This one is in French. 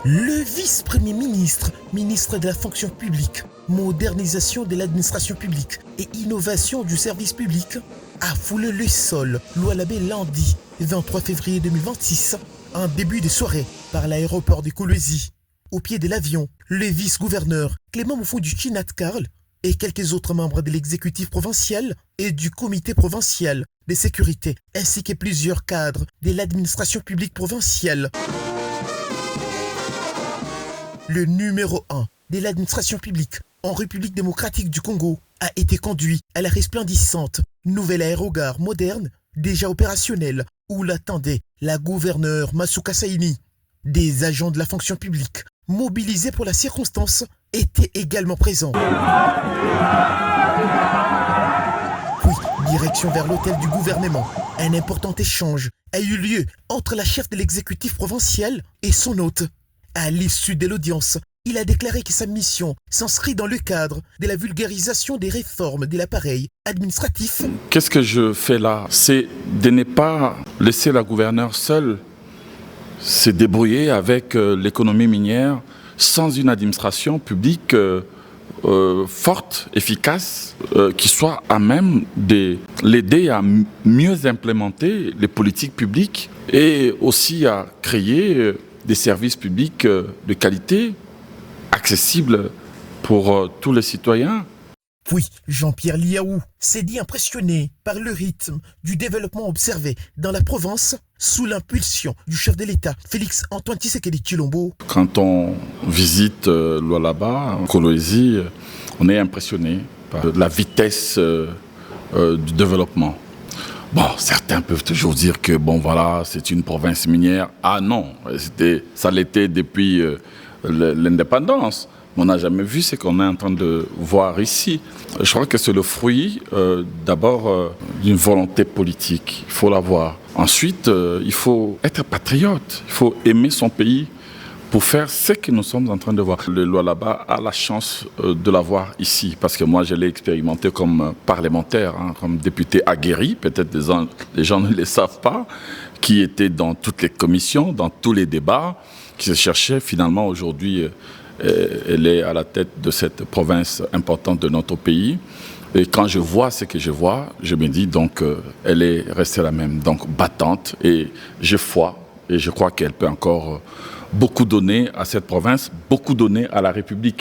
Le vice-premier ministre, ministre de la fonction publique, modernisation de l'administration publique et innovation du service public, a foulé le sol Lualaba lundi 23 février 2026 en début de soirée par l'aéroport de Kolwezi. Au pied de l'avion, le vice-gouverneur Clément Moufoudou Chinat-Karl et quelques autres membres de l'exécutif provincial et du comité provincial de sécurité, ainsi que plusieurs cadres de l'administration publique provinciale. Le numéro 1 de l'administration publique en République démocratique du Congo a été conduit à la resplendissante nouvelle aérogare moderne déjà opérationnelle où l'attendait la gouverneure Masuka Saini. Des agents de la fonction publique mobilisés pour la circonstance étaient également présents. Puis, direction vers l'hôtel du gouvernement. Un important échange a eu lieu entre la chef de l'exécutif provincial et son hôte. À l'issue de l'audience, il a déclaré que sa mission s'inscrit dans le cadre de la vulgarisation des réformes de l'appareil administratif. Qu'est-ce que je fais là? C'est de ne pas laisser la gouverneure seule se débrouiller avec l'économie minière sans une administration publique forte, efficace, qui soit à même de l'aider à mieux implémenter les politiques publiques et aussi à créer des services publics de qualité, accessibles pour tous les citoyens. Puis, Jean-Pierre Liaou s'est dit impressionné par le rythme du développement observé dans la province sous l'impulsion du chef de l'État, Félix Antoine Tshisekedi Tshilombo. Quand on visite Lualaba, Kolwezi, on est impressionné par la vitesse du développement. Bon, certains peuvent toujours dire que bon voilà, c'est une province minière. Ah non, ça l'était depuis l'indépendance. On n'a jamais vu ce qu'on est en train de voir ici. Je crois que c'est le fruit d'abord d'une volonté politique. Il faut l'avoir. Ensuite, il faut être patriote. Il faut aimer son pays pour faire ce que nous sommes en train de voir. Le Lualaba a la chance de l'avoir ici, parce que moi je l'ai expérimenté comme parlementaire, comme député aguerri, peut-être les gens ne le savent pas, qui était dans toutes les commissions, dans tous les débats, qui se cherchait finalement aujourd'hui. Elle est à la tête de cette province importante de notre pays. Et quand je vois ce que je vois, je me dis donc elle est restée la même, donc battante. Et j'ai foi et je crois qu'elle peut encore beaucoup donner à cette province, beaucoup donner à la République.